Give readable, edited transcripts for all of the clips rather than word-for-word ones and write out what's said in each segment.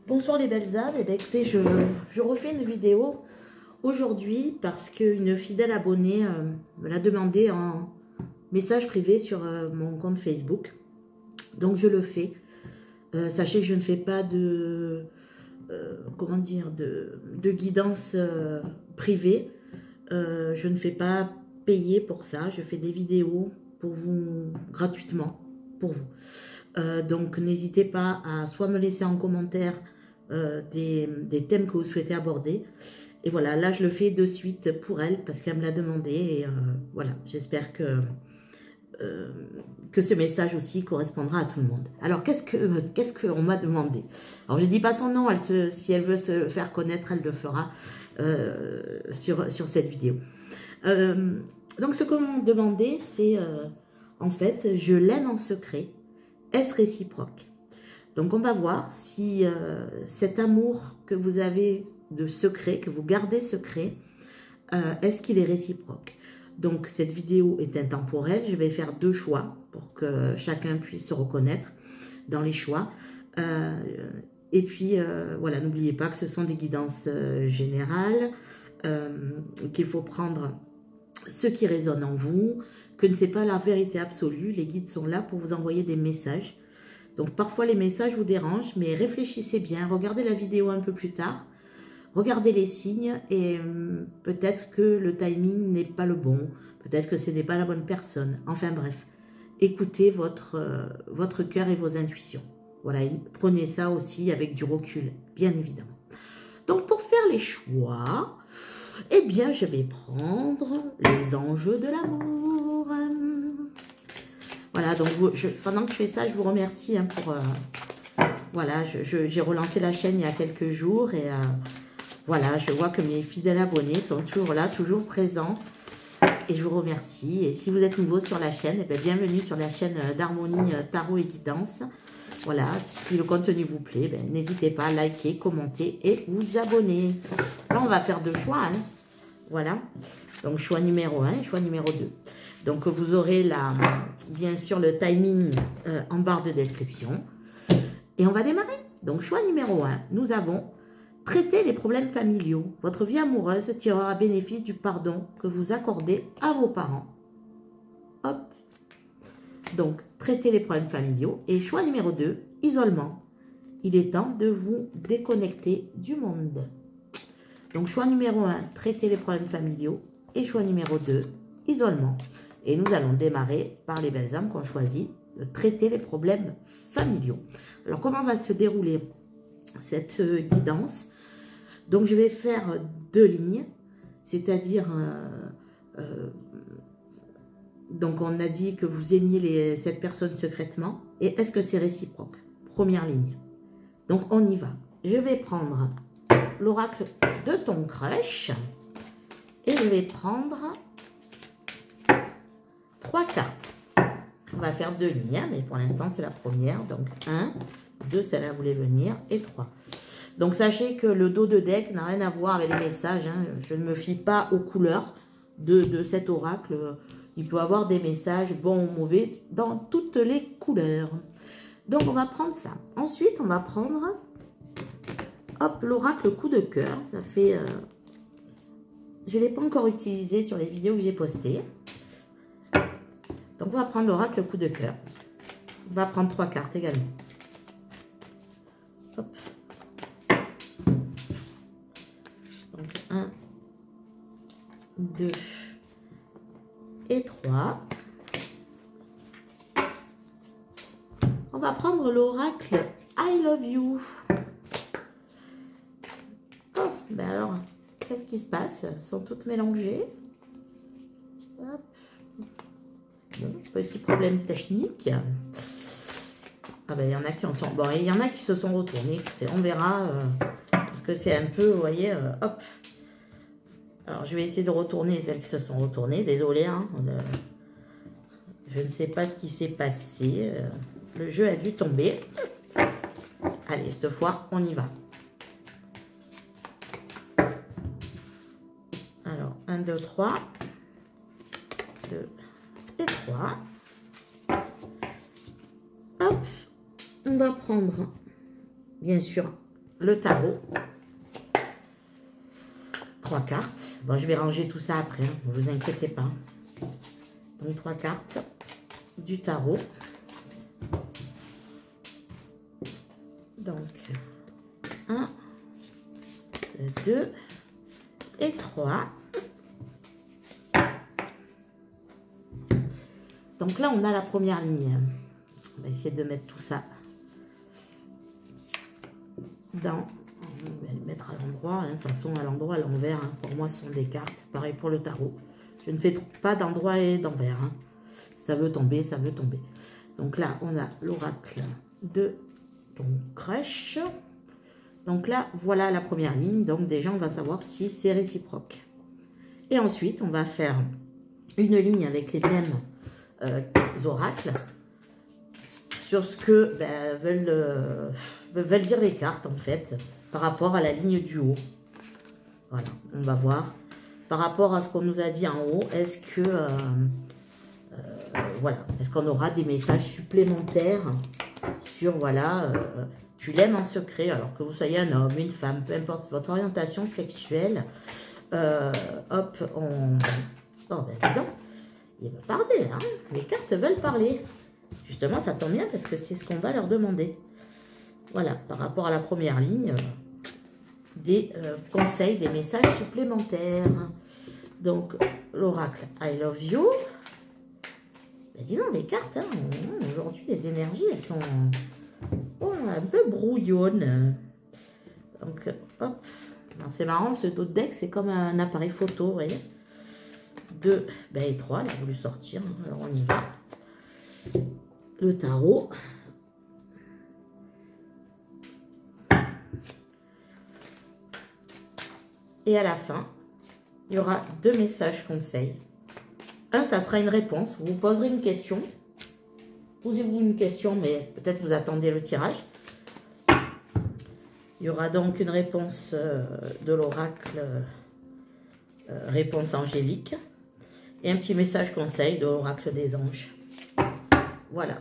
Bonsoir les belles âmes. Eh bien, écoutez, je refais une vidéo aujourd'hui parce qu'une fidèle abonnée me l'a demandé en message privé sur mon compte Facebook. Donc je le fais. Sachez que je ne fais pas de, comment dire, de guidance privée. Je ne fais pas payer pour ça. Je fais des vidéos pour vous, gratuitement, pour vous. Donc n'hésitez pas à soit me laisser en commentaire des thèmes que vous souhaitez aborder. Et voilà, là je le fais de suite pour elle parce qu'elle me l'a demandé. Et voilà, j'espère que ce message aussi correspondra à tout le monde. Alors qu'est-ce qu'on m'a demandé? Alors je ne dis pas son nom, si elle veut se faire connaître, elle le fera sur cette vidéo. Donc ce qu'on m'a demandé, c'est en fait, je l'aime en secret. Est-ce réciproque? Donc, on va voir si cet amour que vous avez de secret, que vous gardez secret, est-ce qu'il est réciproque? Donc, cette vidéo est intemporelle. Je vais faire deux choix pour que chacun puisse se reconnaître dans les choix. Et puis, voilà, n'oubliez pas que ce sont des guidances générales, qu'il faut prendre ce qui résonne en vous, que ce n'est pas la vérité absolue. Les guides sont là pour vous envoyer des messages. Donc parfois les messages vous dérangent, mais réfléchissez bien, regardez la vidéo un peu plus tard, regardez les signes et peut-être que le timing n'est pas le bon, peut-être que ce n'est pas la bonne personne. Enfin bref, écoutez votre cœur et vos intuitions. Voilà, prenez ça aussi avec du recul, bien évidemment. Donc pour faire les choix, eh bien je vais prendre les enjeux de l'amour. Voilà, donc pendant que je fais ça, je vous remercie pour... voilà, j'ai relancé la chaîne il y a quelques jours et voilà, je vois que mes fidèles abonnés sont toujours là, toujours présents. Et je vous remercie. Et si vous êtes nouveau sur la chaîne, eh bien, bienvenue sur la chaîne d'Harmonie Tarot et Guidance. Voilà, si le contenu vous plaît, n'hésitez pas à liker, commenter et vous abonner. Là, on va faire deux choix. Hein. Voilà, donc choix numéro 1 et choix numéro 2. Donc, vous aurez bien sûr le timing en barre de description. Et on va démarrer. Donc, choix numéro 1, nous avons traiter les problèmes familiaux. Votre vie amoureuse tirera bénéfice du pardon que vous accordez à vos parents. Hop. Donc, traiter les problèmes familiaux. Et choix numéro 2, isolement. Il est temps de vous déconnecter du monde. Donc, choix numéro 1, traiter les problèmes familiaux. Et choix numéro 2, isolement. Et nous allons démarrer par les belles âmes qu'on choisit de traiter les problèmes familiaux. Alors, comment va se dérouler cette guidance? Donc, je vais faire deux lignes, c'est-à-dire, donc on a dit que vous aimiez cette personne secrètement, et est-ce que c'est réciproque? Première ligne. Donc, on y va. Je vais prendre l'oracle de ton crush, et je vais prendre 3 cartes. On va faire deux lignes, mais pour l'instant, c'est la première. Donc, 1, 2, celle-là voulait venir, et 3. Donc, sachez que le dos de deck n'a rien à voir avec les messages. Hein. Je ne me fie pas aux couleurs de cet oracle. Il peut y avoir des messages bons ou mauvais dans toutes les couleurs. Donc, on va prendre ça. Ensuite, on va prendre, hop, l'oracle coup de cœur. Ça fait... je ne l'ai pas encore utilisé sur les vidéos que j'ai postées. Donc, on va prendre l'oracle coup de cœur. On va prendre 3 cartes également. Hop. Donc, 1, 2 et 3. On va prendre l'oracle I love you. Oh, ben alors, qu'est-ce qui se passe? Elles sont toutes mélangées. Hop. Bon, petit problème technique. Ah ben, il y en a qui en sont... Bon, il y en a qui se sont retournés. Écoutez, on verra. Parce que c'est un peu, vous voyez, hop. Alors, je vais essayer de retourner celles qui se sont retournées. Désolée, hein. Je ne sais pas ce qui s'est passé. Le jeu a dû tomber. Allez, cette fois, on y va. Alors, 1, 2, 3. 2 et 3. Hop. On va prendre, bien sûr, le tarot. 3 cartes. Bon, je vais ranger tout ça après, hein, ne vous inquiétez pas. Donc 3 cartes du tarot. Donc 1, 2 et 3. Donc là, on a la première ligne. On va essayer de mettre tout ça dans... On va le mettre à l'endroit. Hein. De toute façon, à l'endroit, à l'envers. Hein. Pour moi, ce sont des cartes. Pareil pour le tarot. Je ne fais pas d'endroit et d'envers. Hein. Ça veut tomber, ça veut tomber. Donc là, on a l'oracle de ton crush. Donc là, voilà la première ligne. Donc déjà, on va savoir si c'est réciproque. Et ensuite, on va faire une ligne avec les mêmes oracles sur ce que veulent dire les cartes, en fait, par rapport à la ligne du haut. Voilà, on va voir. Par rapport à ce qu'on nous a dit en haut, est-ce que... voilà, est-ce qu'on aura des messages supplémentaires sur, voilà... tu l'aimes en secret, alors que vous soyez un homme, une femme, peu importe votre orientation sexuelle. Hop, on... Oh, ben dis donc, il va parler, hein. Les cartes veulent parler. Justement, ça tombe bien parce que c'est ce qu'on va leur demander. Voilà, par rapport à la première ligne, des conseils, des messages supplémentaires. Donc, l'oracle I love you. Ben dis donc, les cartes, hein, aujourd'hui, les énergies, elles sont... Oh, un peu brouillonne. Donc, hop. C'est marrant, ce dos de deck, c'est comme un appareil photo, vous voyez. 2 et 3, elle a voulu sortir. Alors, on y va. Le tarot. Et à la fin, il y aura 2 messages conseils. Un, ça sera une réponse. Vous vous poserez une question. Posez-vous une question, mais peut-être vous attendez le tirage. Il y aura donc une réponse de l'oracle, réponse angélique, et un petit message conseil de l'oracle des anges. Voilà.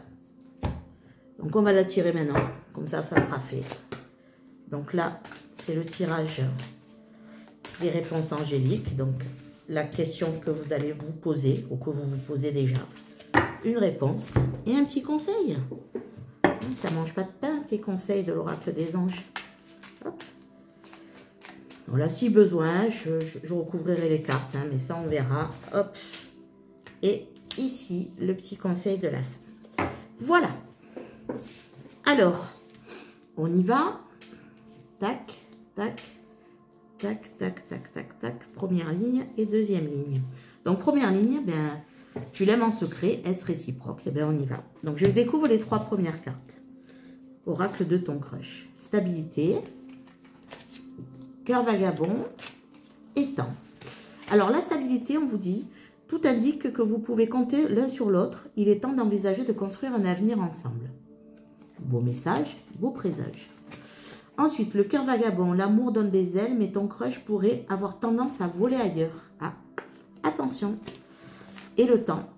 Donc on va la tirer maintenant, comme ça, ça sera fait. Donc là, c'est le tirage des réponses angéliques. Donc la question que vous allez vous poser, ou que vous vous posez déjà. Une réponse et un petit conseil. Ça ne mange pas de pain, un petit conseil de l'oracle des anges. Hop. Donc là, si besoin, je recouvrirai les cartes, hein, mais ça, on verra. Hop. Et ici, le petit conseil de la fin. Voilà. Alors, on y va. Tac, tac, tac, tac, tac, tac, tac. Première ligne et deuxième ligne. Donc, première ligne, bien... Tu l'aimes en secret, est-ce réciproque? Eh bien, on y va. Donc, je découvre les 3 premières cartes. Oracle de ton crush. Stabilité. Cœur vagabond. Et temps. Alors, la stabilité, on vous dit, tout indique que vous pouvez compter l'un sur l'autre. Il est temps d'envisager de construire un avenir ensemble. Beau message, beau présage. Ensuite, le cœur vagabond. L'amour donne des ailes, mais ton crush pourrait avoir tendance à voler ailleurs. Ah, attention. Et le temps.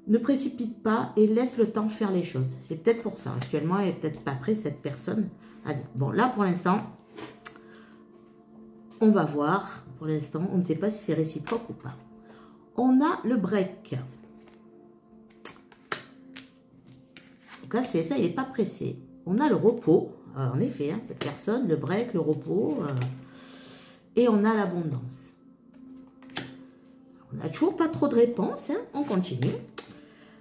Ne précipite pas et laisse le temps faire les choses. C'est peut-être pour ça. Actuellement, elle n'est peut-être pas prête, cette personne, à dire. Bon, là, pour l'instant, on va voir. Pour l'instant, on ne sait pas si c'est réciproque ou pas. On a le break. Donc là, c'est ça, il n'est pas pressé. On a le repos. En effet, hein, cette personne, le break, le repos. Et on a l'abondance. On n'a toujours pas trop de réponses, hein. On continue.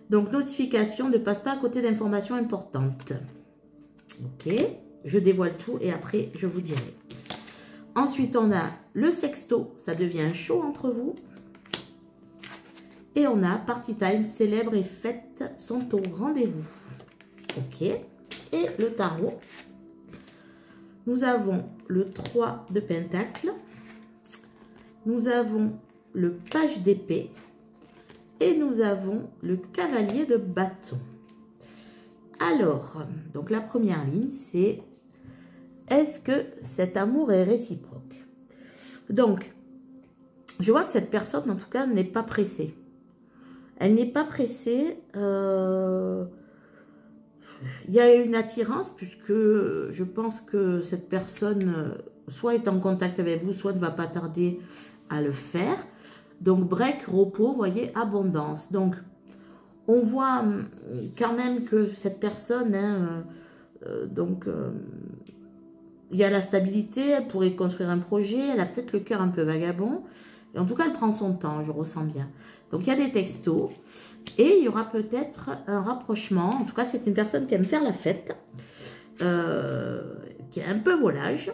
Donc, notification ne passe pas à côté d'informations importantes. Ok, je dévoile tout et après, je vous dirai. Ensuite, on a le sexto, ça devient chaud entre vous. Et on a party time, célèbre et fêtes sont au rendez-vous. Ok, et le tarot. Nous avons le 3 de pentacle. Nous avons le page d'épée et nous avons le cavalier de bâton. Alors, donc la première ligne, c'est est-ce que cet amour est réciproque? Donc, je vois que cette personne, en tout cas, n'est pas pressée. Elle n'est pas pressée. il y a une attirance puisque je pense que cette personne soit est en contact avec vous, soit ne va pas tarder à le faire. Donc break, repos, vous voyez, abondance. Donc on voit quand même que cette personne, hein, il y a la stabilité, elle pourrait construire un projet, elle a peut-être le cœur un peu vagabond. Et en tout cas, elle prend son temps, je ressens bien. Donc il y a des textos. Et il y aura peut-être un rapprochement. En tout cas, c'est une personne qui aime faire la fête, qui est un peu volage.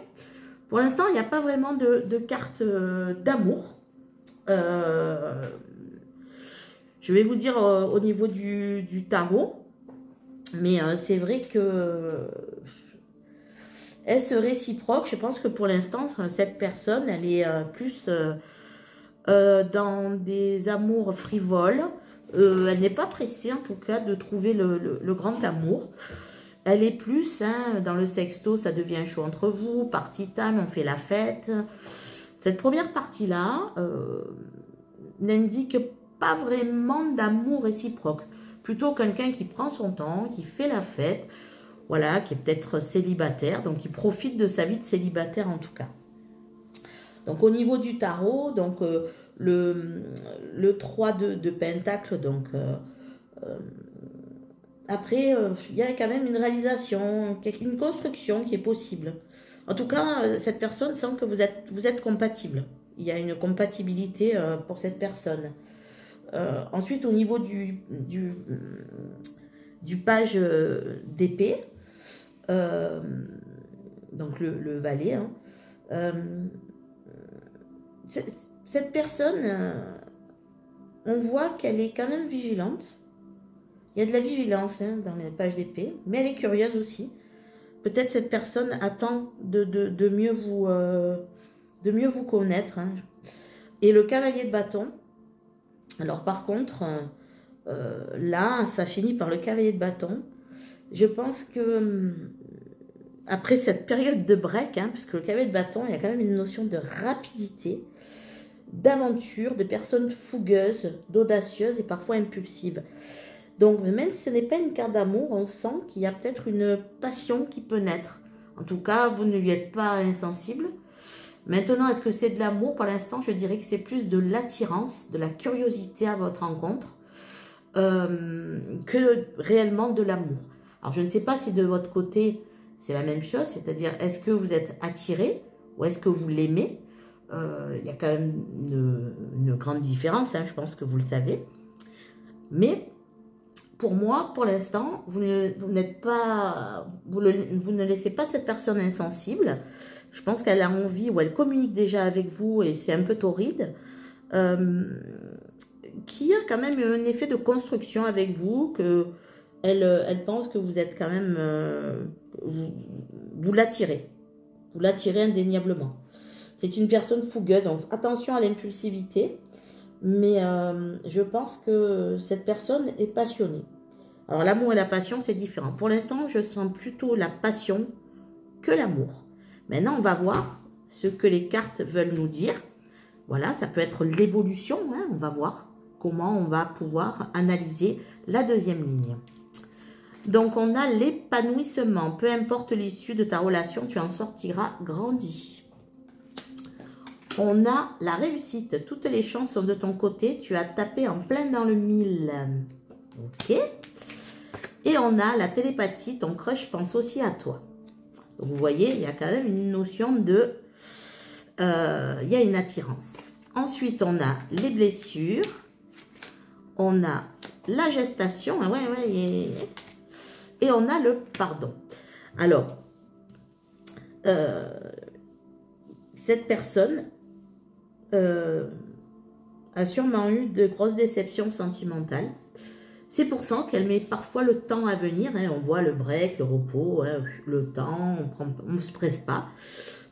Pour l'instant, il n'y a pas vraiment de carte d'amour. Je vais vous dire au niveau du tarot. Mais c'est vrai que est-ce réciproque? Je pense que pour l'instant, cette personne, elle est plus dans des amours frivoles. Elle n'est pas pressée en tout cas de trouver le grand amour. Elle est plus, hein, dans le sexto, ça devient chaud entre vous, party time, on fait la fête. Cette première partie-là n'indique pas vraiment d'amour réciproque. Plutôt quelqu'un qui prend son temps, qui fait la fête, voilà, qui est peut-être célibataire, donc qui profite de sa vie de célibataire en tout cas. Donc au niveau du tarot, donc le 3 de Pentacle, donc après il y a quand même une réalisation, une construction qui est possible. En tout cas, cette personne sent que vous êtes compatible. Il y a une compatibilité pour cette personne. Ensuite, au niveau du page d'épée, donc le valet, hein, cette personne, on voit qu'elle est quand même vigilante. Il y a de la vigilance, hein, dans les pages d'épée, mais elle est curieuse aussi. Peut-être cette personne attend de mieux vous connaître. Hein. Et le cavalier de bâton, alors par contre, là, ça finit par le cavalier de bâton. Je pense que après cette période de break, hein, puisque le cavalier de bâton, il y a quand même une notion de rapidité, d'aventure, de personnes fougueuses, d'audacieuses et parfois impulsives. Donc, même si ce n'est pas une carte d'amour, on sent qu'il y a peut-être une passion qui peut naître. En tout cas, vous ne lui êtes pas insensible. Maintenant, est-ce que c'est de l'amour? Pour l'instant, je dirais que c'est plus de l'attirance, de la curiosité à votre rencontre, que réellement de l'amour. Alors, je ne sais pas si de votre côté, c'est la même chose, c'est-à-dire, est-ce que vous êtes attiré ou est-ce que vous l'aimez? Il y a quand même une grande différence, hein, je pense que vous le savez. Mais pour moi, pour l'instant, vous ne laissez pas cette personne insensible. Je pense qu'elle a envie, ou elle communique déjà avec vous, et c'est un peu torride, qui a quand même un effet de construction avec vous, que elle pense que vous êtes quand même, vous l'attirez indéniablement. C'est une personne fougueuse, donc attention à l'impulsivité, mais je pense que cette personne est passionnée. Alors l'amour et la passion, c'est différent. Pour l'instant, je sens plutôt la passion que l'amour. Maintenant, on va voir ce que les cartes veulent nous dire. Voilà, ça peut être l'évolution, hein, on va voir comment on va pouvoir analyser la deuxième ligne. Donc, on a l'épanouissement. Peu importe l'issue de ta relation, tu en sortiras grandi. On a la réussite. Toutes les chances sont de ton côté. Tu as tapé en plein dans le mille. Ok. Et on a la télépathie. Ton crush pense aussi à toi. Donc, vous voyez, il y a quand même une notion de... il y a une attirance. Ensuite, on a les blessures. On a la gestation. Et on a le pardon. Alors, cette personne a sûrement eu de grosses déceptions sentimentales. C'est pour ça qu'elle met parfois le temps à venir. Hein. On voit le break, le repos, hein, le temps, on ne se presse pas.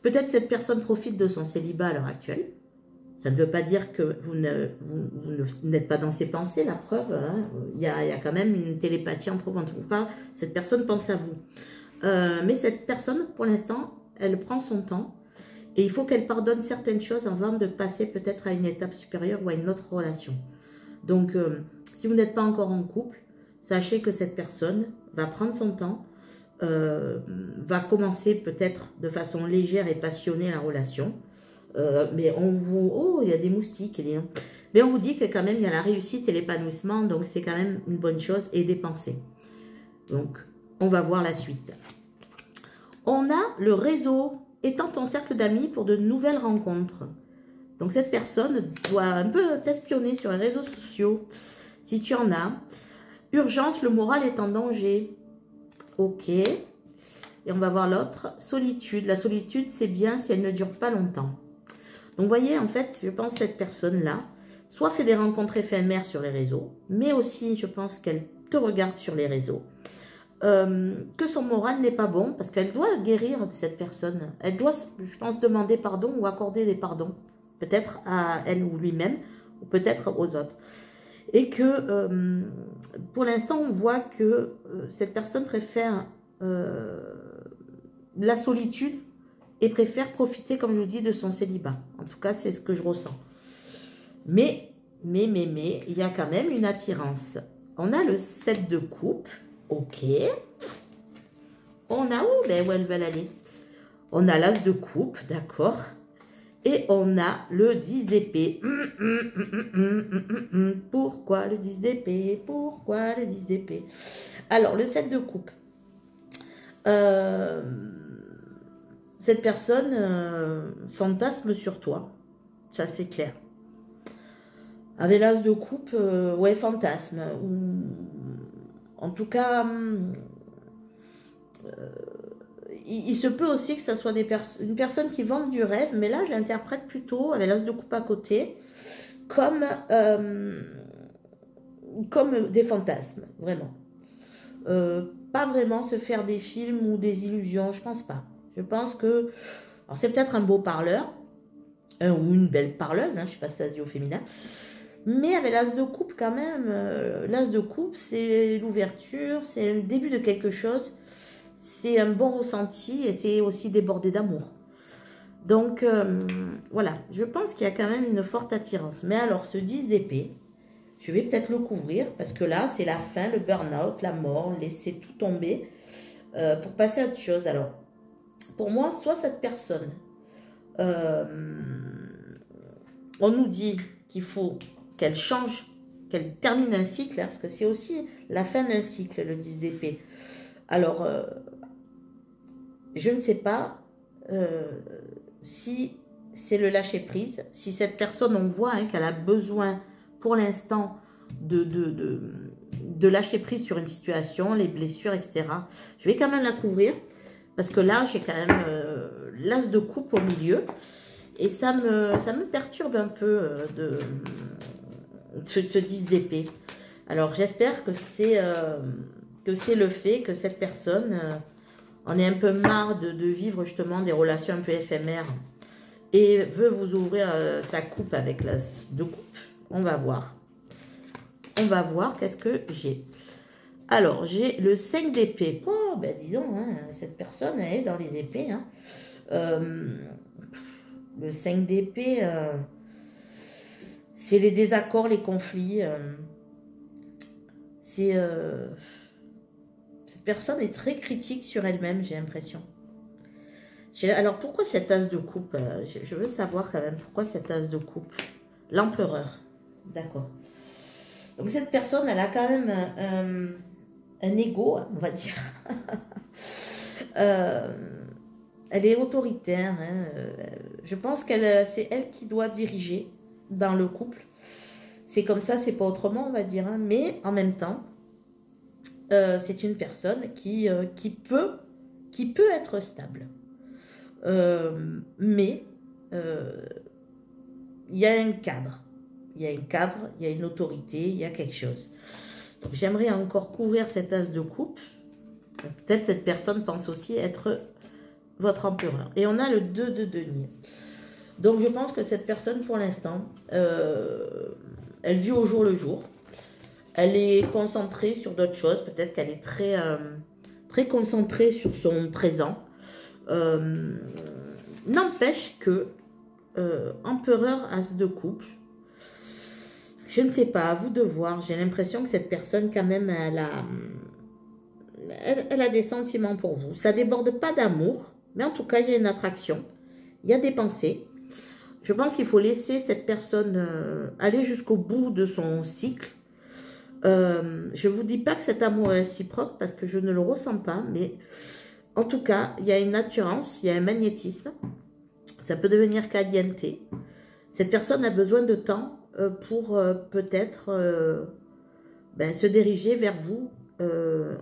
Peut-être cette personne profite de son célibat à l'heure actuelle. Ça ne veut pas dire que vous n'êtes pas dans ses pensées, la preuve. Hein. Il y a quand même une télépathie entre vous. En tout cas, cette personne pense à vous. Mais cette personne, pour l'instant, elle prend son temps. Et il faut qu'elle pardonne certaines choses avant de passer peut-être à une étape supérieure ou à une autre relation. Donc, si vous n'êtes pas encore en couple, sachez que cette personne va prendre son temps, va commencer peut-être de façon légère et passionnée la relation. Mais on vous... Oh, il y a des moustiques. Mais on vous dit que quand même, il y a la réussite et l'épanouissement. Donc, c'est quand même une bonne chose et des pensées. Donc, on va voir la suite. On a le réseau. Étends ton cercle d'amis pour de nouvelles rencontres. Donc, cette personne doit un peu t'espionner sur les réseaux sociaux. Si tu en as. Urgence, le moral est en danger. Ok. Et on va voir l'autre. Solitude. La solitude, c'est bien si elle ne dure pas longtemps. Donc, vous voyez, en fait, je pense que cette personne-là, soit fait des rencontres éphémères sur les réseaux, mais aussi, je pense qu'elle te regarde sur les réseaux, que son moral n'est pas bon, parce qu'elle doit guérir de cette personne. Elle doit, je pense, demander pardon ou accorder des pardons, peut-être à elle ou lui-même, ou peut-être aux autres. Et que, pour l'instant, on voit que cette personne préfère la solitude et préfère profiter, comme je vous dis, de son célibat. En tout cas, c'est ce que je ressens. Mais, il y a quand même une attirance. On a le 7 de coupe. Ok. On a où? Ben, où elles veulent aller? On a l'as de coupe, d'accord. Et on a le 10 d'épée. Pourquoi le 10 d'épée? Pourquoi le 10 d'épée? Alors, le 7 de coupe. Cette personne fantasme sur toi. Ça, c'est clair. Avec l'as de coupe, ouais, fantasme. En tout cas, il se peut aussi que ça soit une personne qui vende du rêve, mais là, je l'interprète plutôt, avec l'as de coupe à côté, comme des fantasmes, vraiment. Pas vraiment se faire des films ou des illusions, je pense pas. Je pense que... Alors, c'est peut-être un beau parleur, ou une belle parleuse, hein, je sais pas si ça se dit au féminin, mais avec l'as de coupe quand même, l'as de coupe, c'est l'ouverture, c'est le début de quelque chose, c'est un bon ressenti et c'est aussi débordé d'amour. Donc, voilà, je pense qu'il y a quand même une forte attirance. Mais alors, ce 10 d'épée, je vais peut-être le couvrir parce que là, c'est la fin, le burn-out, la mort, laisser tout tomber pour passer à autre chose. Alors, pour moi, soit cette personne, on nous dit qu'il faut qu'elle change, qu'elle termine un cycle, hein, parce que c'est aussi la fin d'un cycle, le 10 d'épée. Alors, je ne sais pas si c'est le lâcher-prise, si cette personne, on voit hein, qu'elle a besoin pour l'instant de lâcher prise sur une situation, les blessures, etc. Je vais quand même la couvrir, parce que là, j'ai quand même l'as de coupe au milieu, et ça me perturbe un peu ce 10 d'épée. Alors, j'espère que c'est le fait que cette personne en est un peu marre de vivre justement des relations un peu éphémères et veut vous ouvrir sa coupe avec l'as de coupe. On va voir. On va voir qu'est-ce que j'ai. Alors, j'ai le 5 d'épée. Oh, ben disons, hein, cette personne, elle est dans les épées. Hein. Le 5 d'épée, c'est les désaccords, les conflits. Cette personne est très critique sur elle-même, j'ai l'impression. Alors, pourquoi cet as de coupe? Je veux savoir quand même, pourquoi cet as de coupe? L'empereur. D'accord. Donc, cette personne, elle a quand même un ego, on va dire. Elle est autoritaire. Hein. Je pense que c'est elle qui doit diriger dans le couple. C'est comme ça, c'est pas autrement, on va dire. Hein. Mais en même temps, c'est une personne qui peut être stable. Mais il y a un cadre. Il y a un cadre, il y a une autorité, il y a quelque chose. Donc, j'aimerais encore couvrir cet as de coupe. Peut-être cette personne pense aussi être votre empereur. Et on a le 2 de denier. Donc, je pense que cette personne, pour l'instant, elle vit au jour le jour. Elle est concentrée sur d'autres choses. Peut-être qu'elle est très, très concentrée sur son présent. N'empêche que empereur as de coupe, je ne sais pas, à vous de voir. J'ai l'impression que cette personne, quand même, elle a elle a des sentiments pour vous. Ça déborde pas d'amour, mais en tout cas, il y a une attraction. Il y a des pensées. Je pense qu'il faut laisser cette personne aller jusqu'au bout de son cycle. Je ne vous dis pas que cet amour est réciproque parce que je ne le ressens pas, mais en tout cas, il y a une attirance, il y a un magnétisme. Ça peut devenir caliente. Cette personne a besoin de temps pour peut-être se diriger vers vous.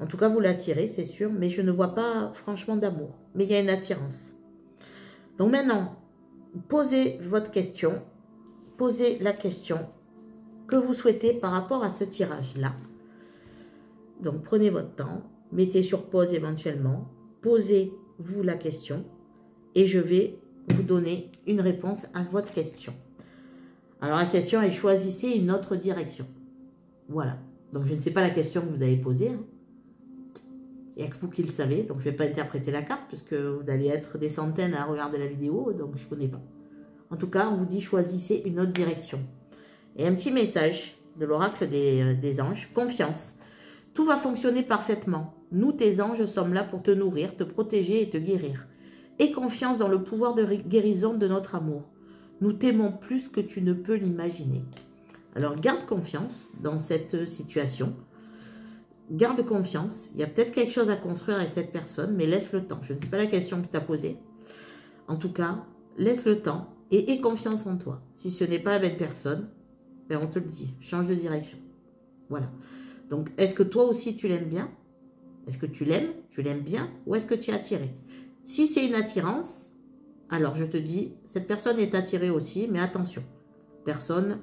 En tout cas, vous l'attirez, c'est sûr, mais je ne vois pas franchement d'amour. Mais il y a une attirance. Donc maintenant, posez votre question. Posez la question que vous souhaitez par rapport à ce tirage-là. Donc, prenez votre temps, mettez sur pause éventuellement, posez-vous la question et je vais vous donner une réponse à votre question. Alors, la question est choisissez une autre direction. Voilà. Donc, je ne sais pas la question que vous avez posée. Hein. Il n'y a que vous qui le savez. Donc, je ne vais pas interpréter la carte puisque vous allez être des centaines à regarder la vidéo. Donc, je ne connais pas. En tout cas, on vous dit choisissez une autre direction. Et un petit message de l'oracle des anges. Confiance. Tout va fonctionner parfaitement. Nous, tes anges, sommes là pour te nourrir, te protéger et te guérir. Aie confiance dans le pouvoir de guérison de notre amour. Nous t'aimons plus que tu ne peux l'imaginer. Alors, garde confiance dans cette situation. Garde confiance. Il y a peut-être quelque chose à construire avec cette personne, mais laisse le temps. Je ne sais pas la question que tu as posée. En tout cas, laisse le temps et aie confiance en toi. Si ce n'est pas la belle personne, ben on te le dit, change de direction. Voilà. Donc, est-ce que toi aussi tu l'aimes bien? Est-ce que tu l'aimes bien ou est-ce que tu es attiré? Si c'est une attirance, alors je te dis, cette personne est attirée aussi, mais attention. Personne,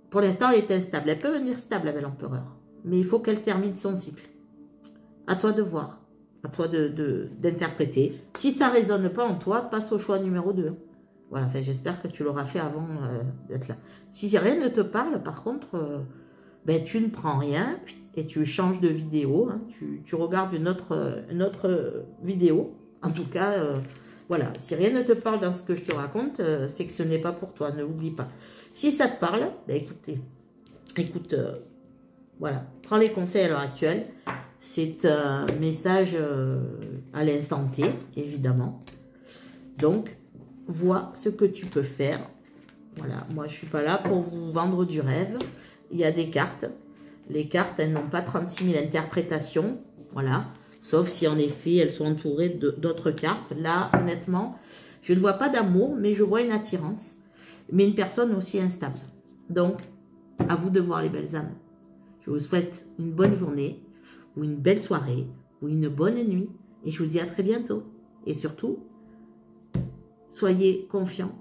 pour l'instant, elle est instable. Elle peut venir stable avec l'empereur, mais il faut qu'elle termine son cycle. À toi de voir, à toi d'interpréter. Si ça ne résonne pas en toi, passe au choix numéro 2. Voilà, enfin, j'espère que tu l'auras fait avant d'être là. Si rien ne te parle, par contre, tu ne prends rien et tu changes de vidéo. Hein, tu regardes une autre vidéo. En tout cas, voilà. Si rien ne te parle dans ce que je te raconte, c'est que ce n'est pas pour toi. Ne l'oublie pas. Si ça te parle, écoute, voilà. Prends les conseils à l'heure actuelle. C'est un message à l'instant T, évidemment. Donc, vois ce que tu peux faire. Voilà, moi je ne suis pas là pour vous vendre du rêve. Il y a des cartes. Les cartes, elles n'ont pas 36 000 interprétations. Voilà, sauf si en effet elles sont entourées d'autres cartes. Là, honnêtement, je ne vois pas d'amour, mais je vois une attirance. Mais une personne aussi instable. Donc, à vous de voir les belles âmes. Je vous souhaite une bonne journée, ou une belle soirée, ou une bonne nuit. Et je vous dis à très bientôt. Et surtout, soyez confiants,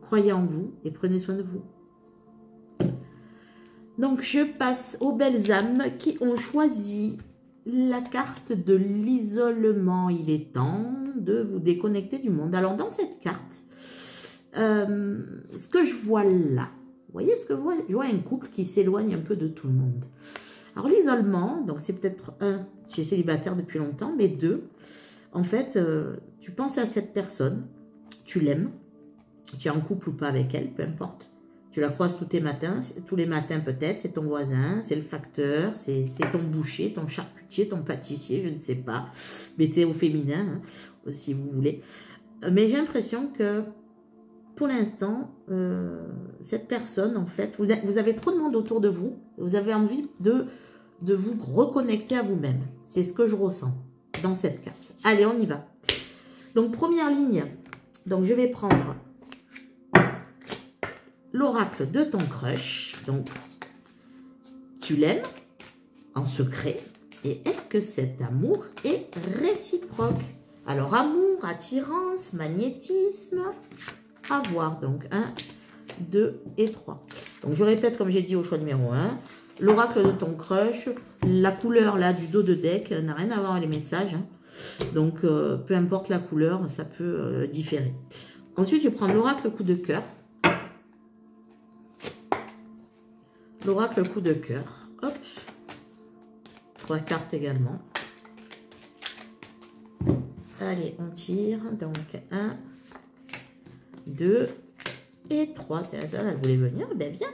croyez en vous et prenez soin de vous. Donc, je passe aux belles âmes qui ont choisi la carte de l'isolement. Il est temps de vous déconnecter du monde. Alors, dans cette carte, ce que je vois là, vous voyez ce que je vois? Je vois un couple qui s'éloigne un peu de tout le monde. Alors, l'isolement, donc c'est peut-être un, tu es célibataire depuis longtemps, mais deux, en fait, tu penses à cette personne, tu l'aimes, tu es en couple ou pas avec elle, peu importe. Tu la croises tous les matins peut-être, c'est ton voisin, c'est le facteur, c'est ton boucher, ton charcutier, ton pâtissier, je ne sais pas. Mettez au féminin, hein, si vous voulez. Mais j'ai l'impression que, pour l'instant, cette personne, en fait, vous avez trop de monde autour de vous, vous avez envie de vous reconnecter à vous-même. C'est ce que je ressens dans cette carte. Allez, on y va. Donc, première ligne. Donc, je vais prendre l'oracle de ton crush. Donc, tu l'aimes en secret. Et est-ce que cet amour est réciproque? Alors, amour, attirance, magnétisme, à voir. Donc, 1, 2 et 3. Donc, je répète, comme j'ai dit au choix numéro 1, l'oracle de ton crush, la couleur là du dos de deck n'a rien à voir avec les messages. Hein. Donc, peu importe la couleur, ça peut différer. Ensuite, je vais prendre l'oracle coup de cœur. L'oracle coup de cœur. Hop. 3 cartes également. Allez, on tire. Donc, 1, 2 et 3. C'est ça, elle voulait venir. Ben, viens.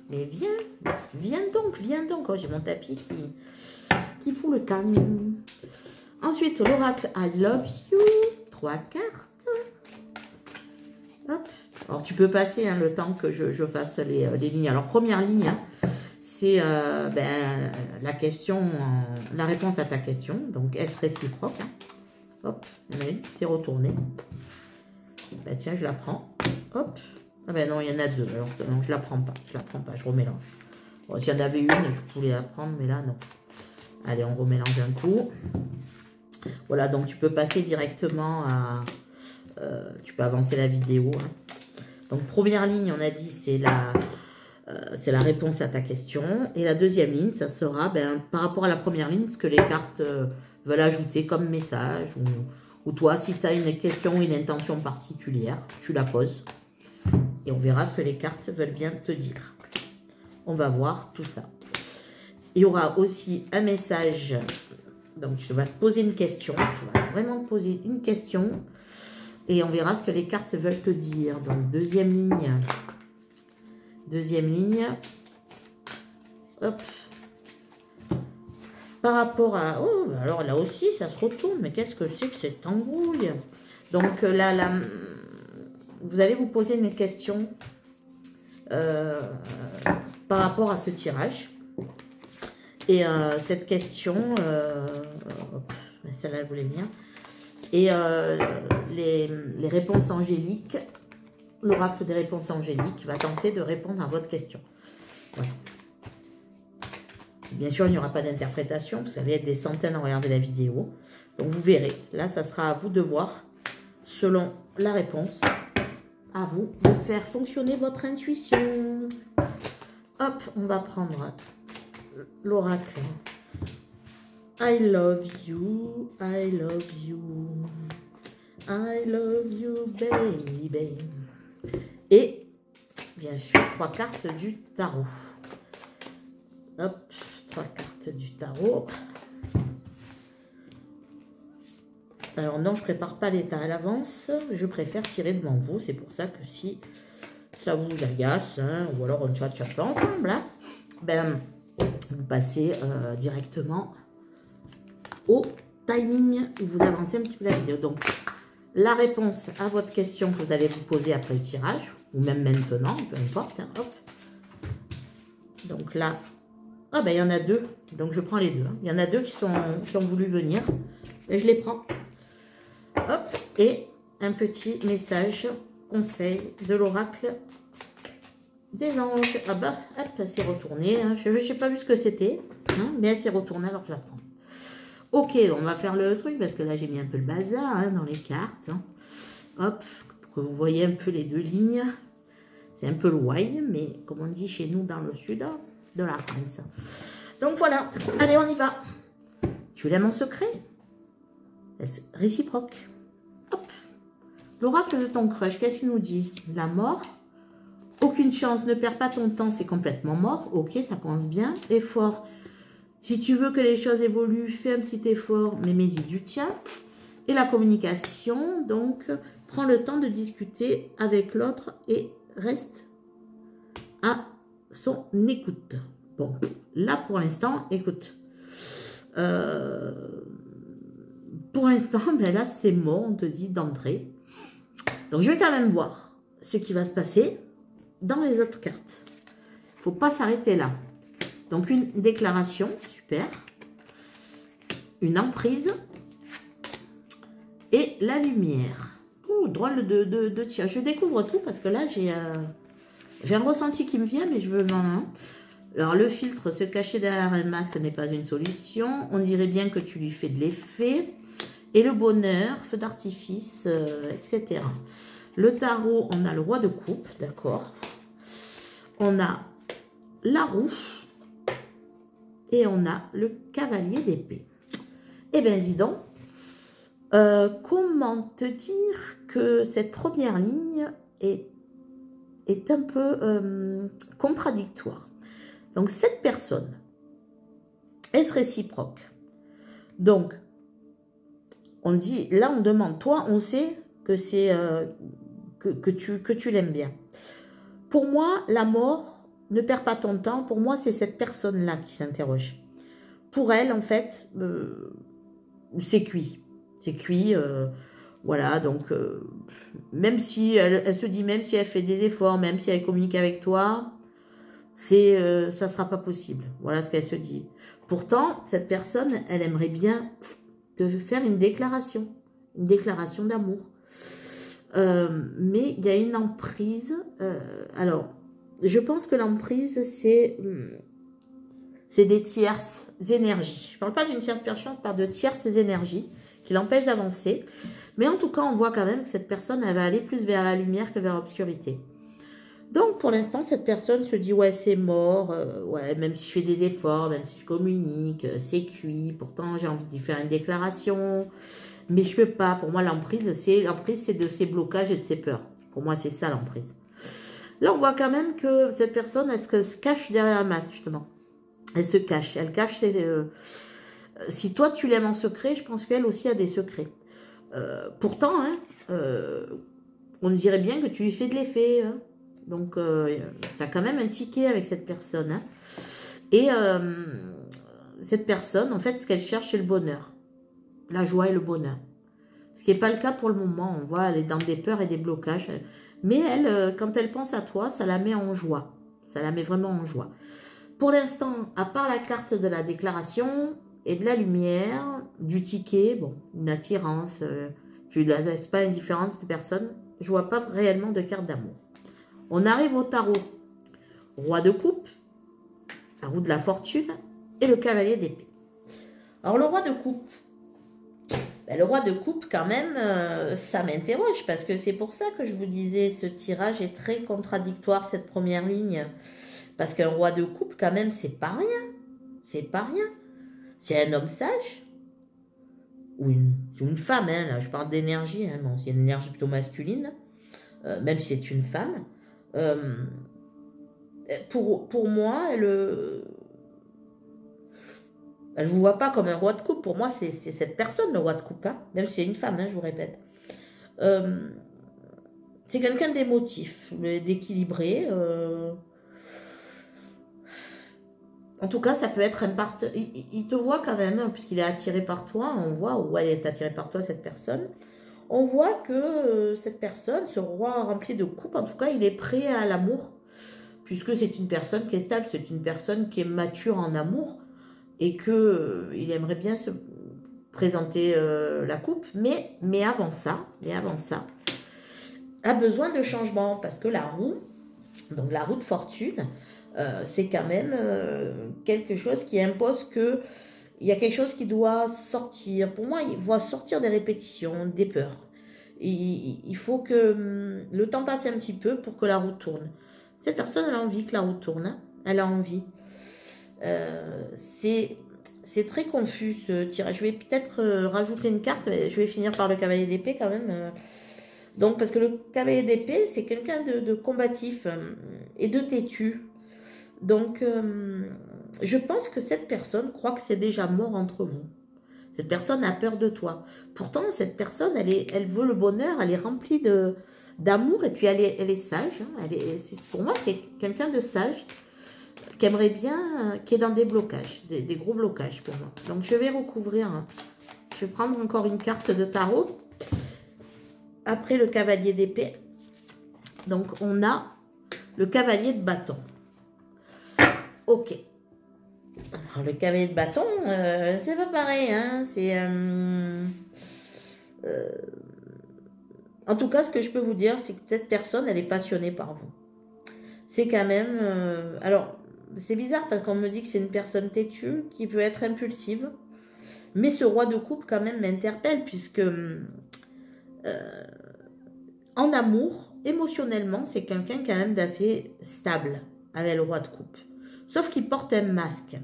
Mais viens. Viens donc. Oh, j'ai mon tapis qui qui fout le camp. Ensuite, l'oracle I love you. 3 cartes. Hop. Alors, tu peux passer hein, le temps que je fasse les lignes. Alors, première ligne, hein, c'est la question, la réponse à ta question. Donc, est-ce réciproque hein. Hop, c'est retourné. Ben, tiens, je la prends. Hop. Ah ben non, il y en a 2. Alors, non, je la prends pas. Je la prends pas, je remélange. Bon, s'il y en avait une, je voulais la prendre, mais là, non. Allez, on remélange un coup. Voilà, donc tu peux passer directement à... tu peux avancer la vidéo. Hein. Donc, première ligne, on a dit, c'est la réponse à ta question. Et la deuxième ligne, ça sera, par rapport à la première ligne, ce que les cartes veulent ajouter comme message. Ou toi, si tu as une question ou une intention particulière, tu la poses. Et on verra ce que les cartes veulent bien te dire. On va voir tout ça. Il y aura aussi un message. Donc, tu vas te poser une question. Tu vas vraiment te poser une question. Et on verra ce que les cartes veulent te dire. Donc, deuxième ligne. Deuxième ligne. Hop. Par rapport à... Oh, alors là aussi, ça se retourne. Mais qu'est-ce que c'est que cette embrouille? Donc, là, vous allez vous poser une question par rapport à ce tirage. Et cette question, celle-là, elle voulait bien. Et les réponses angéliques, l'oracle des réponses angéliques va tenter de répondre à votre question. Voilà. Bien sûr, il n'y aura pas d'interprétation, vous allez être des centaines à regarder la vidéo. Donc, vous verrez. Là, ça sera à vous de voir, selon la réponse, à vous de faire fonctionner votre intuition. Hop, on va prendre l'oracle. I love you, I love you, I love you, baby. Et, bien sûr, 3 cartes du tarot. Hop, 3 cartes du tarot. Alors non, je prépare pas l'état à l'avance. Je préfère tirer devant vous. C'est pour ça que si ça vous agace, hein, ou alors on tchatche pas ensemble, hein, vous passez directement au timing où vous avancez un petit peu la vidéo. Donc, la réponse à votre question que vous allez vous poser après le tirage, ou même maintenant, peu importe. Hein, hop. Donc là, ah il y en a 2. Donc, je prends les 2. Hein. Il y en a 2 qui ont voulu venir. Et je les prends. Hop. Et un petit message, conseil de l'oracle des anges. Ah bah, hop, c'est retourné. Hein. Je n'ai pas vu ce que c'était. Hein, mais elle s'est retournée, alors je la prends. Ok, on va faire le truc, parce que là, j'ai mis un peu le bazar hein, dans les cartes. Hein. Hop, pour que vous voyez un peu les 2 lignes. C'est un peu loin, mais comme on dit chez nous dans le sud de la France. Donc voilà, allez, on y va. Tu l'aimes en secret? Réciproque. Hop. L'oracle de ton crush, qu'est-ce qu'il nous dit? La mort. Aucune chance, ne perds pas ton temps, c'est complètement mort. Ok, ça commence bien. Effort. Si tu veux que les choses évoluent, fais un petit effort, mais mets-y du tien. Et la communication, donc, prends le temps de discuter avec l'autre et reste à son écoute. Bon, là, pour l'instant, écoute. Pour l'instant, là, c'est mort, on te dit d'entrer. Donc, je vais quand même voir ce qui va se passer dans les autres cartes. Il ne faut pas s'arrêter là. Donc, une déclaration, super. Une emprise. Et la lumière. Ouh, drôle de tir. Je découvre tout parce que là, j'ai un ressenti qui me vient, mais je veux m'en... Alors, le filtre, se cacher derrière un masque n'est pas une solution. On dirait bien que tu lui fais de l'effet. Et le bonheur, feu d'artifice, etc. Le tarot, on a le roi de coupe, d'accord. On a la roue. Et on a le cavalier d'épée. Eh bien, dis donc, comment te dire que cette première ligne est un peu contradictoire. Donc, cette personne, est-ce réciproque? Donc, on dit, là, on demande, toi, on sait que c'est que tu l'aimes bien. Pour moi, la mort, ne perds pas ton temps. Pour moi, c'est cette personne-là qui s'interroge. pour elle, en fait, c'est cuit. C'est cuit, voilà, donc, même si elle se dit, même si elle fait des efforts, même si elle communique avec toi, ça sera pas possible. Voilà ce qu'elle se dit. Pourtant, cette personne, elle aimerait bien te faire une déclaration d'amour. Mais il y a une emprise. Alors, je pense que l'emprise, c'est des tierces énergies. Je parle pas d'une tierce personne, je parle de tierces énergies qui l'empêchent d'avancer. Mais en tout cas, on voit quand même que cette personne, elle va aller plus vers la lumière que vers l'obscurité. Donc, pour l'instant, cette personne se dit, ouais, c'est mort, ouais, même si je fais des efforts, même si je communique, c'est cuit, pourtant, j'ai envie d'y faire une déclaration, mais je peux pas. Pour moi, l'emprise, c'est de ses blocages et de ses peurs. Pour moi, c'est ça, l'emprise. Là, on voit quand même que cette personne, elle se cache derrière un masque, justement. Elle se cache, si toi, tu l'aimes en secret, je pense qu'elle aussi a des secrets. Pourtant, hein, on dirait bien que tu lui fais de l'effet, hein. Donc, tu as quand même un ticket avec cette personne. Hein. Et cette personne, en fait, ce qu'elle cherche, c'est le bonheur. La joie et le bonheur. Ce qui n'est pas le cas pour le moment. On voit, elle est dans des peurs et des blocages. Mais elle, quand elle pense à toi, ça la met en joie. Ça la met vraiment en joie. Pour l'instant, à part la carte de la déclaration et de la lumière, du ticket, bon, une attirance, tu ne la laisses pas indifférente, cette personne, je ne vois pas réellement de carte d'amour. On arrive au tarot. Roi de coupe, la roue de la fortune et le cavalier d'épée. Alors, le roi de coupe, ben, le roi de coupe, quand même, ça m'interroge parce que c'est pour ça que je vous disais, ce tirage est très contradictoire, cette première ligne. Parce qu'un roi de coupe, quand même, c'est pas rien. C'est pas rien. C'est un homme sage ou une femme, hein, là, je parle d'énergie, hein, bon, c'est une énergie plutôt masculine, même si c'est une femme. Pour moi, elle ne vous voit pas comme un roi de coupe. Pour moi, c'est cette personne, le roi de coupe. Hein, même si c'est une femme, hein, je vous répète. C'est quelqu'un d'émotif, d'équilibré. En tout cas, ça peut être un partenaire. Il te voit quand même, hein, puisqu'il est attiré par toi. On voit où elle est attirée par toi, cette personne. On voit que cette personne, ce roi rempli de coupes, en tout cas, il est prêt à l'amour. Puisque c'est une personne qui est stable, c'est une personne qui est mature en amour. Et qu'il aimerait bien se présenter la coupe. Mais avant ça, a besoin de changement. Parce que la roue, donc la roue de fortune, c'est quand même quelque chose qui impose que il y a quelque chose qui doit sortir. Pour moi, il doit sortir des répétitions, des peurs. Il faut que le temps passe un petit peu pour que la roue tourne. Cette personne, elle a envie que la roue tourne. Hein. Elle a envie. C'est très confus ce tirage. Je vais peut-être rajouter une carte. Je vais finir par le cavalier d'épée quand même. Donc, parce que le cavalier d'épée, c'est quelqu'un de combatif et de têtu. Donc, je pense que cette personne croit que c'est déjà mort entre vous. Cette personne a peur de toi. Pourtant, cette personne, elle veut le bonheur, elle est remplie d'amour et puis elle est sage. Hein, pour moi, c'est quelqu'un de sage qui aimerait bien, qui est dans des blocages, des gros blocages pour moi. Donc, je vais recouvrir, hein, je vais prendre encore une carte de tarot. Après le cavalier d'épée, donc on a le cavalier de bâton. Ok. Alors, le cavalier de bâton, c'est pas pareil. Hein, c'est en tout cas, ce que je peux vous dire, c'est que cette personne, elle est passionnée par vous. C'est quand même... alors, c'est bizarre parce qu'on me dit que c'est une personne têtue qui peut être impulsive. Mais ce roi de coupe, quand même, m'interpelle puisque... en amour, émotionnellement, c'est quelqu'un quand même d'assez stable avec le roi de coupe. Sauf qu'il porte un masque.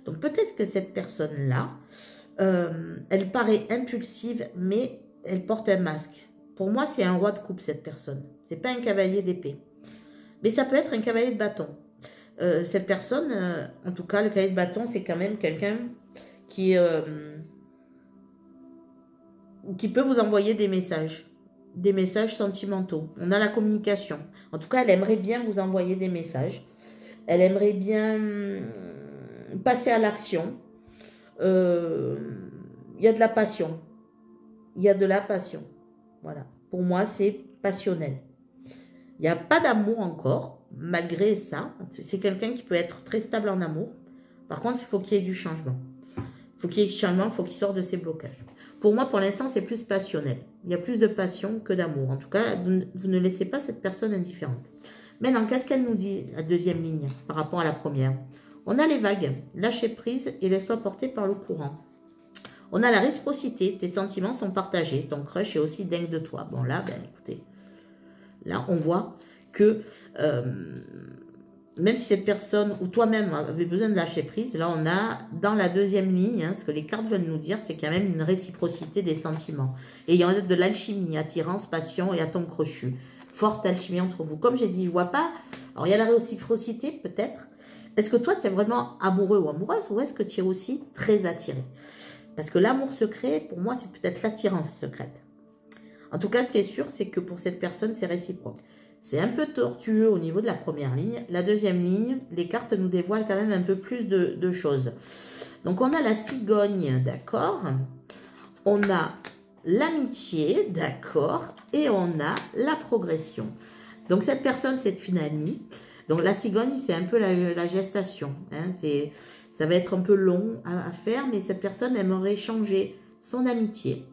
Donc peut-être que cette personne-là, elle paraît impulsive, mais elle porte un masque. Pour moi, c'est un roi de coupe, cette personne. C'est pas un cavalier d'épée. Mais ça peut être un cavalier de bâton. Cette personne, en tout cas, le cavalier de bâton, c'est quand même quelqu'un qui peut vous envoyer des messages sentimentaux. On a la communication. En tout cas, elle aimerait bien vous envoyer des messages. Elle aimerait bien passer à l'action. Il y a de la passion. Il y a de la passion. Voilà. Pour moi, c'est passionnel. Il n'y a pas d'amour encore, malgré ça. C'est quelqu'un qui peut être très stable en amour. Par contre, il faut qu'il y ait du changement. Il faut qu'il y ait du changement, il faut qu'il sorte de ses blocages. Pour moi, pour l'instant, c'est plus passionnel. Il y a plus de passion que d'amour. En tout cas, vous ne laissez pas cette personne indifférente. Maintenant, qu'est-ce qu'elle nous dit, la deuxième ligne, par rapport à la première? On a les vagues, lâcher prise et laisse-toi porter par le courant. On a la réciprocité, tes sentiments sont partagés, ton crush est aussi dingue de toi. Bon là, ben écoutez, là on voit que même si cette personne ou toi-même avait besoin de lâcher prise, là on a dans la deuxième ligne, ce que les cartes veulent nous dire, c'est qu'il y a même une réciprocité des sentiments. Et il y en a de l'alchimie, attirance, passion et atome crochu. Forte alchimie entre vous. Comme j'ai dit, je vois pas, alors il y a la réciprocité peut-être. Est-ce que toi tu es vraiment amoureux ou amoureuse ou est-ce que tu es aussi très attiré? Parce que l'amour secret, pour moi, c'est peut-être l'attirance secrète. En tout cas, ce qui est sûr, c'est que pour cette personne, c'est réciproque. C'est un peu tortueux au niveau de la première ligne. La deuxième ligne, les cartes nous dévoilent quand même un peu plus de choses. Donc, on a la cigogne, d'accord? On a l'amitié, d'accord? Et on a la progression. Donc, cette personne, c'est une amie. Donc, la cigogne, c'est un peu la gestation. Hein, ça va être un peu long à faire, mais cette personne aimerait changer son amitié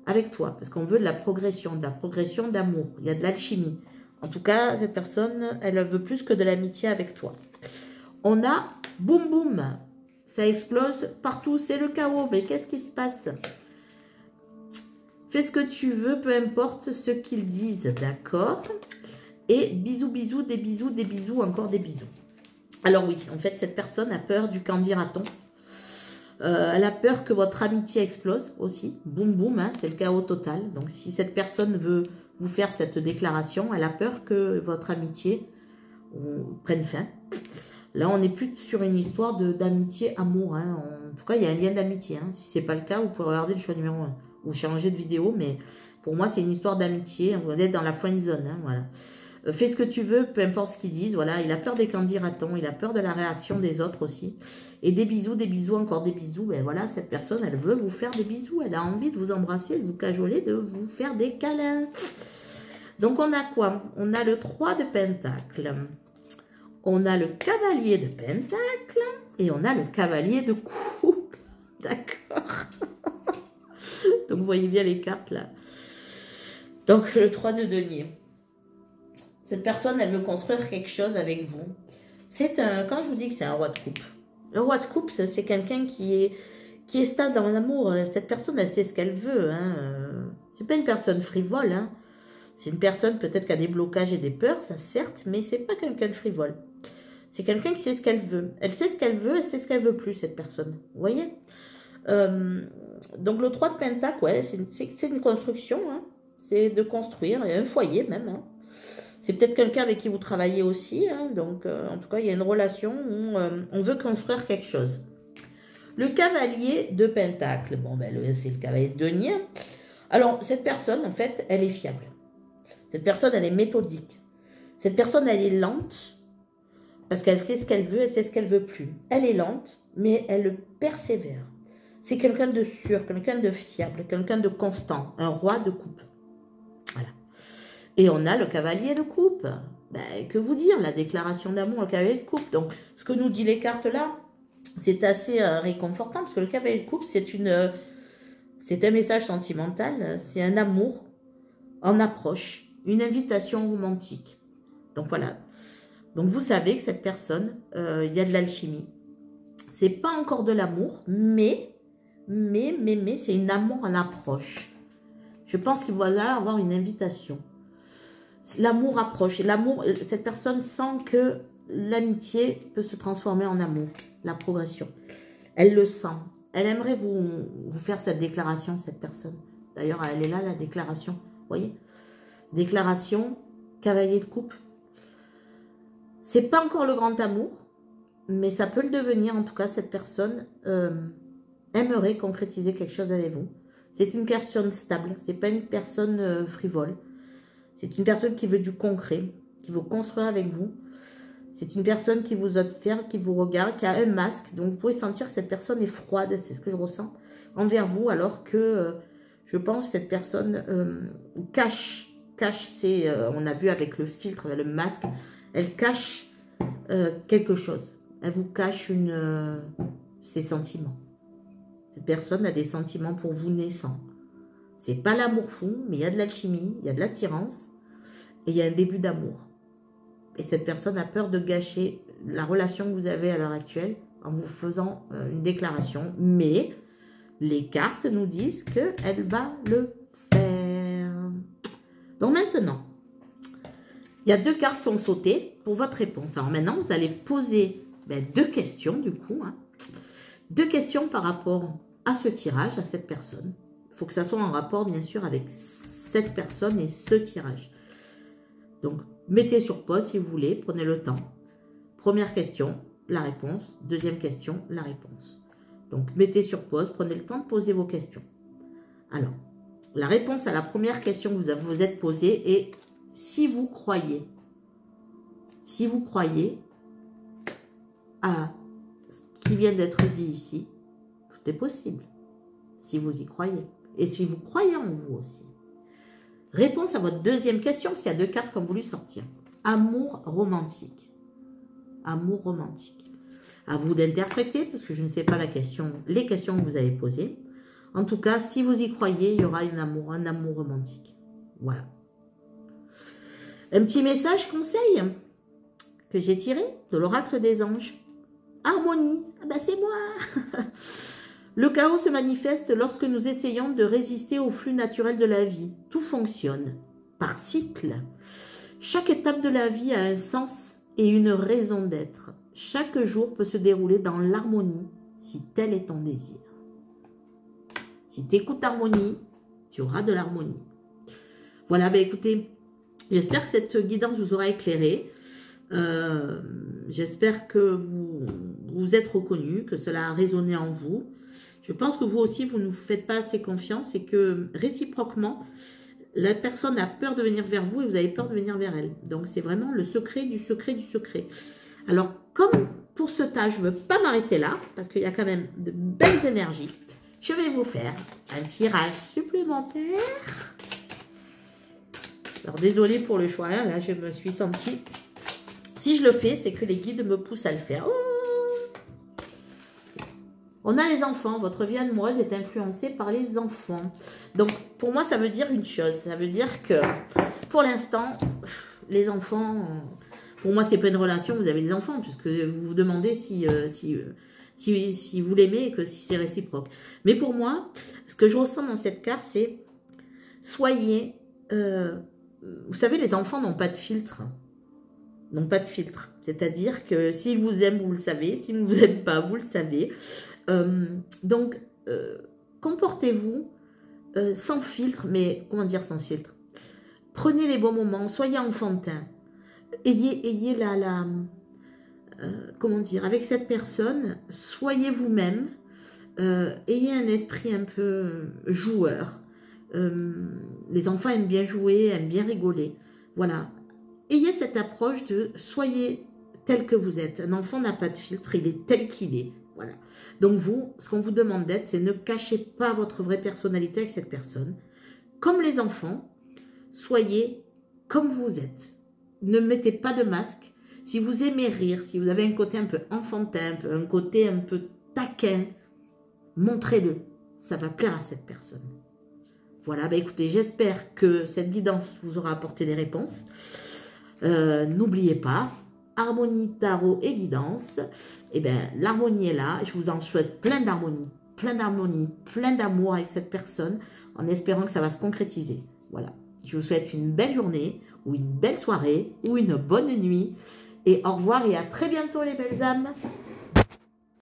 avec toi, parce qu'on veut de la progression d'amour. Il y a de l'alchimie. En tout cas, cette personne, elle veut plus que de l'amitié avec toi. On a boum boum, ça explose partout, c'est le chaos. Mais qu'est-ce qui se passe? Fais ce que tu veux, peu importe ce qu'ils disent, d'accord? Et bisous, bisous, des bisous, encore des bisous. Alors oui, en fait, cette personne a peur du qu'en dira-t-on. Elle a peur que votre amitié explose aussi. Boum, boum, hein, c'est le chaos total. Donc, si cette personne veut vous faire cette déclaration, elle a peur que votre amitié prenne fin. Là, on n'est plus sur une histoire d'amitié, amour. Hein. En tout cas, il y a un lien d'amitié. Hein. Si ce n'est pas le cas, vous pouvez regarder le choix numéro 1 ou changer de vidéo. Mais pour moi, c'est une histoire d'amitié. Vous êtes dans la friend zone. Hein, voilà. Fais ce que tu veux, peu importe ce qu'ils disent. Voilà, il a peur des qu'en dira-t-on, il a peur de la réaction des autres aussi. Et des bisous, encore des bisous. Ben voilà, cette personne, elle veut vous faire des bisous. Elle a envie de vous embrasser, de vous cajoler, de vous faire des câlins. Donc, on a quoi? On a le 3 de Pentacle. On a le cavalier de Pentacle. Et on a le cavalier de coupe. D'accord. Donc, vous voyez bien les cartes là. Donc, le 3 de denier. Cette personne, elle veut construire quelque chose avec vous. C'est un, quand je vous dis que c'est un roi de coupe, le roi de coupe, c'est quelqu'un qui est stable dans l'amour. Cette personne, elle sait ce qu'elle veut. Hein. C'est pas une personne frivole. Hein. C'est une personne peut-être qui a des blocages et des peurs, ça certes, mais c'est pas quelqu'un de frivole. C'est quelqu'un qui sait ce qu'elle veut. Elle sait ce qu'elle veut, elle sait ce qu'elle veut plus, cette personne. Vous voyez? Donc le 3 de Pentacle, ouais, c'est une construction. Hein. C'est de construire, et un foyer même. Hein. C'est peut-être quelqu'un avec qui vous travaillez aussi. Hein, donc, en tout cas, il y a une relation où on veut construire quelque chose. Le cavalier de Pentacle. Bon, ben, c'est le cavalier de denier. Alors, cette personne, en fait, elle est fiable. Cette personne, elle est méthodique. Cette personne, elle est lente parce qu'elle sait ce qu'elle veut, elle sait ce qu'elle veut plus. Elle est lente, mais elle persévère. C'est quelqu'un de sûr, quelqu'un de fiable, quelqu'un de constant. Un roi de coupe. Voilà. Et on a le cavalier de coupe. Ben, que vous dire, la déclaration d'amour, le cavalier de coupe. Donc, ce que nous dit les cartes là, c'est assez réconfortant, parce que le cavalier de coupe, c'est un message sentimental, c'est un amour en approche, une invitation romantique. Donc voilà. Donc vous savez que cette personne, il y a de l'alchimie. C'est pas encore de l'amour, mais c'est une amour en approche. Je pense qu'il va avoir une invitation. L'amour approche. L'amour, cette personne sent que l'amitié peut se transformer en amour, la progression. Elle le sent. Elle aimerait vous faire cette déclaration, cette personne. D'ailleurs, elle est là, la déclaration. Vous voyez? Déclaration, cavalier de coupe. C'est pas encore le grand amour, mais ça peut le devenir. En tout cas, cette personne aimerait concrétiser quelque chose avec vous. C'est une personne stable. C'est pas une personne frivole. C'est une personne qui veut du concret, qui veut construire avec vous. C'est une personne qui vous observe, qui vous regarde, qui a un masque. Donc, vous pouvez sentir que cette personne est froide. C'est ce que je ressens envers vous. Alors que, je pense, que cette personne cache ses... on a vu avec le filtre, le masque. Elle cache quelque chose. Elle vous cache ses sentiments. Cette personne a des sentiments pour vous naissants. C'est pas l'amour fou, mais il y a de l'alchimie, il y a de l'attirance. Et il y a un début d'amour. Et cette personne a peur de gâcher la relation que vous avez à l'heure actuelle en vous faisant une déclaration. Mais les cartes nous disent qu'elle va le faire. Donc maintenant, il y a 2 cartes qui ont sauté pour votre réponse. Alors maintenant, vous allez poser 2 questions du coup. 2 questions par rapport à ce tirage, à cette personne. Il faut que ça soit en rapport bien sûr avec cette personne et ce tirage. Donc, mettez sur pause si vous voulez, prenez le temps. Première question, la réponse. Deuxième question, la réponse. Donc, mettez sur pause, prenez le temps de poser vos questions. Alors, la réponse à la première question que vous vous êtes posée est si vous croyez à ce qui vient d'être dit ici, tout est possible. Si vous y croyez. Et si vous croyez en vous aussi. Réponse à votre deuxième question, parce qu'il y a 2 cartes qui ont voulu sortir. Amour romantique. Amour romantique. À vous d'interpréter, parce que je ne sais pas les questions que vous avez posées. En tout cas, si vous y croyez, il y aura un amour romantique. Voilà. Un petit message conseil que j'ai tiré de l'oracle des anges. Harmonie. Ah ben c'est moi. Le chaos se manifeste lorsque nous essayons de résister au flux naturel de la vie. Tout fonctionne par cycle. Chaque étape de la vie a un sens et une raison d'être. Chaque jour peut se dérouler dans l'harmonie si tel est ton désir. Si tu écoutes l'harmonie, tu auras de l'harmonie. Voilà, ben écoutez, j'espère que cette guidance vous aura éclairé. J'espère que vous vous êtes reconnu, que cela a résonné en vous. Je pense que vous aussi, vous ne vous faites pas assez confiance et que réciproquement, la personne a peur de venir vers vous et vous avez peur de venir vers elle. Donc, c'est vraiment le secret du secret du secret. Alors, comme pour ce tas, je ne veux pas m'arrêter là parce qu'il y a quand même de belles énergies, je vais vous faire un tirage supplémentaire. Alors, désolée pour le choix, là, je me suis sentie... Si je le fais, c'est que les guides me poussent à le faire. Oh, on a les enfants. Votre vie amoureuse est influencée par les enfants. Donc, pour moi, ça veut dire une chose. Ça veut dire que, pour l'instant, les enfants... Pour moi, c'est pas une relation. Vous avez des enfants, puisque vous vous demandez si vous l'aimez et que si c'est réciproque. Mais pour moi, ce que je ressens dans cette carte, c'est... Soyez... vous savez, les enfants n'ont pas de filtre. N'ont pas de filtre. C'est-à-dire que s'ils vous aiment, vous le savez. S'ils ne vous aiment pas, vous le savez. Donc, comportez-vous sans filtre, mais comment dire sans filtre? Prenez les bons moments, soyez enfantin. Ayez comment dire, avec cette personne, soyez vous-même, ayez un esprit un peu joueur. Les enfants aiment bien jouer, aiment bien rigoler. Voilà. Ayez cette approche de soyez tel que vous êtes. Un enfant n'a pas de filtre, il est tel qu'il est. Voilà. Donc vous, ce qu'on vous demande d'être, c'est ne cachez pas votre vraie personnalité avec cette personne. Comme les enfants, soyez comme vous êtes. Ne mettez pas de masque. Si vous aimez rire, si vous avez un côté un peu enfantin, un côté un peu taquin, montrez-le. Ça va plaire à cette personne. Voilà, ben écoutez, j'espère que cette guidance vous aura apporté des réponses. N'oubliez pas, harmonie, tarot et guidance. Et bien, l'harmonie est là. Je vous en souhaite plein d'harmonie, plein d'amour avec cette personne, en espérant que ça va se concrétiser. Voilà. Je vous souhaite une belle journée, ou une belle soirée, ou une bonne nuit. Et au revoir et à très bientôt les belles âmes.